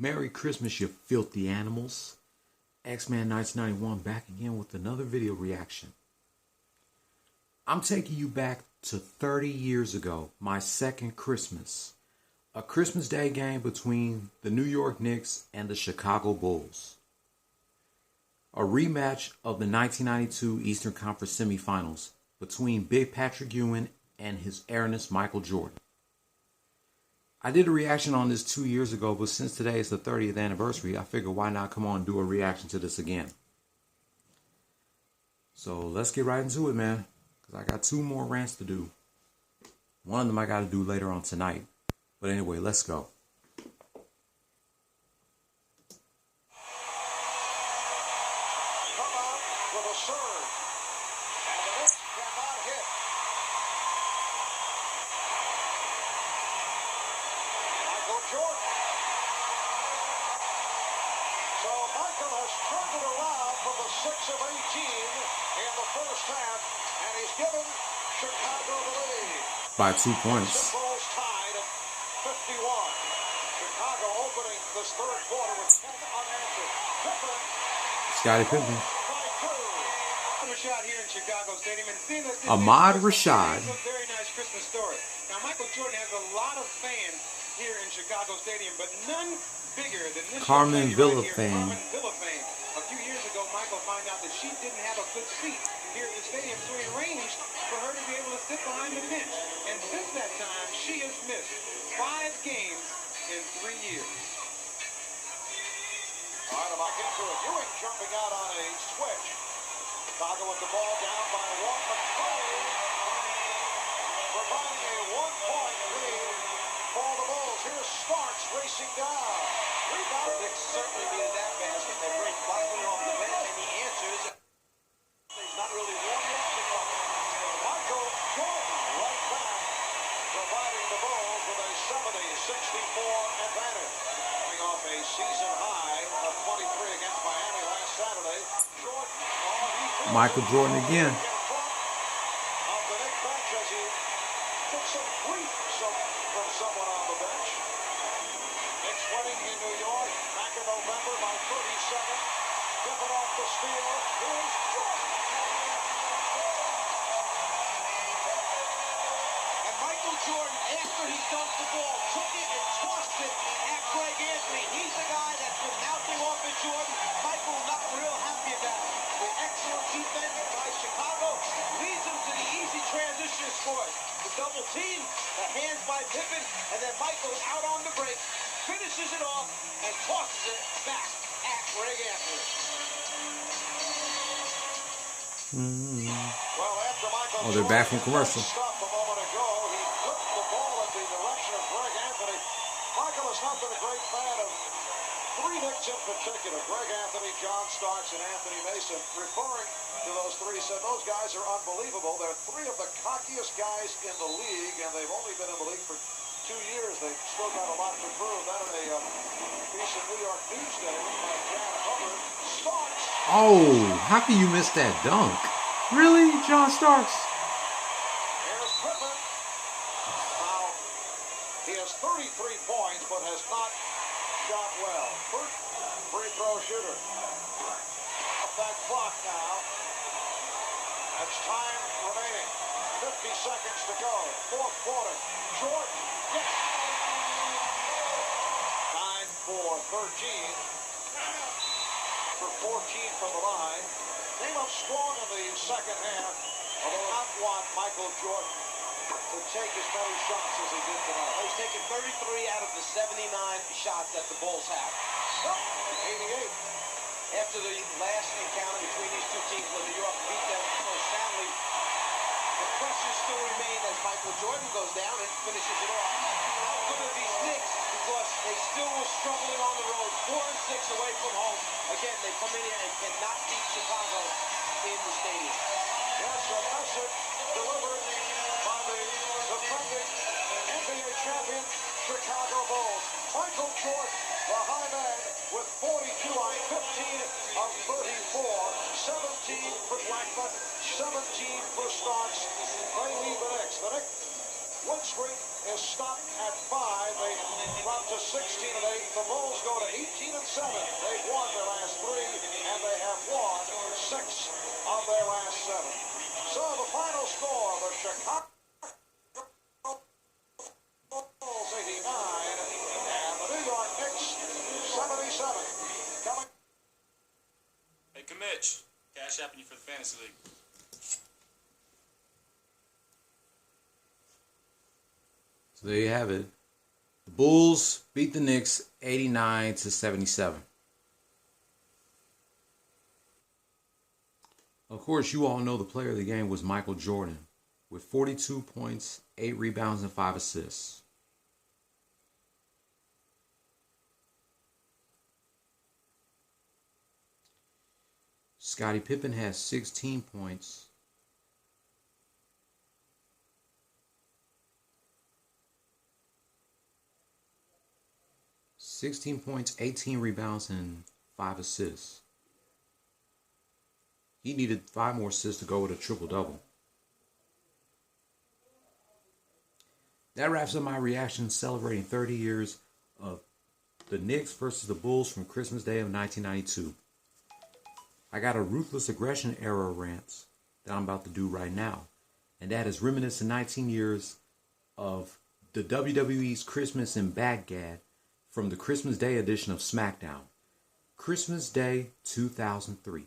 Merry Christmas, you filthy animals. X-Man 1991 back again with another video reaction. I'm taking you back to 30 years ago, my second Christmas. A Christmas Day game between the New York Knicks and the Chicago Bulls. A rematch of the 1992 Eastern Conference semifinals between Big Patrick Ewing and his Airness Michael Jordan. I did a reaction on this 2 years ago, but since today is the 30th anniversary, I figured why not come on and do a reaction to this again. So let's get right into it, man, because I got two more rants to do. One of them I got to do later on tonight. But anyway, let's go. Come out with a serve. And the Knicks cannot hit. Michael Jordan. So Michael has turned it around from the 6 of 18 in the first half, and he's given Chicago the lead. By 2 points. Bulls tied at 51. Chicago opening this third quarter with 10 unanswered. Pippen. Scottie Pippen. Rashad here in Chicago Stadium, and seeing that Ahmad Rashad. It's a very nice Christmas story. Now, Michael Jordan has a lot of fans here in Chicago Stadium, but none bigger than this Carmen Villa right fan. Carmen Villa fan. A few years ago, Michael found out that she didn't have a good seat here at the stadium, so he arranged for her to be able to sit behind the bench. And since that time, she has missed 5 games in 3 years. All right, back into it. Ewing jumping out on a switch. Chicago with the ball down by 1. McCoy providing a 1-point lead for the Bulls. Here's Starks racing down. Rebound. The Knicks certainly needed that basket. They bring Michael off the bench, and he answers. He's not really warm yet. Michael Jordan right back, providing the Bulls with a 70-64 advantage. Coming off a season high of 23 against Miami last Saturday. Jordan, Michael Jordan again. of the Knicks bench as he took some grief from someone on the bench. Knicks winning in New York back in November by 37. Pippen off the steal. Here's Jordan. And Michael Jordan, after he dumped the ball, took it and tossed it at Greg Anthony. He's the guy that's been mouthing off at Jordan. Michael not real happy about it. The excellent defense by Chicago leads him to the easy transition scores. The double team, the hands by Pippen, and then Michael out on the break, finishes it off and tosses it back at Greg Anthony. Well, after Michael Oh, they're back from commercial. Stop a moment ago. He flipped the ball in the direction of Greg Anthony. Michael has not been a great fan of 3 Knicks in particular. Greg Anthony, John Starks, and Anthony Mason. Referring to those 3, said those guys are unbelievable. They're 3 of the cockiest guys in the league, and they've only been in the league for 2 years. They've still got a lot to prove. That in a piece of New York Newsday by Jan Hubbard. Starks. Oh, how can you miss that dunk? Really, John Starks? Here's Pippen. Now, he has 33 points, but has not shot well. First free throw shooter. Off that clock now. That's time remaining. 50 seconds to go. Fourth quarter. Jordan. Yes. 9 for 13. For 14 from the line. Came up strong in the second half, although not want Michael Jordan to take as many shots as he did tonight. He's taken 33 out of the 79 shots that the Bulls have. 88. After the last encounter between these two teams when New York beat them so soundly, the questions still remain as Michael Jordan goes down and finishes it off. How good are these Knicks? Because they still were struggling on the road, 4 and 6 away from home. Again, they come in here and cannot beat Chicago in the stadium. Yes, a message delivered by the defending NBA champion Chicago Bulls. Michael Jordan, the high man, with 42 on 15 of 34. 17 for Blackman, 17 for Starks. They lead the Knicks. The Knicks win streak is stopped at 5. They drop to 16 and 8. The Bulls go to 7. They've won their last 3, and they have won 6 of their last 7. So the final score, the Chicago Bulls 89 and the New York Knicks 77. Coming. Hey, Mitch, cash apping you for the fantasy league. So there you have it. The Bulls beat the Knicks 89-77. Of course, you all know the player of the game was Michael Jordan with 42 points, 8 rebounds, and 5 assists. Scottie Pippen has 16 points. .8 18 rebounds, and 5 assists. He needed 5 more assists to go with a triple-double. That wraps up my reaction celebrating 30 years of the Knicks versus the Bulls from Christmas Day of 1992. I got a Ruthless Aggression era rant that I'm about to do right now. And that is reminiscing 19 years of the WWE's Christmas in Baghdad from the Christmas Day edition of SmackDown. Christmas Day 2003.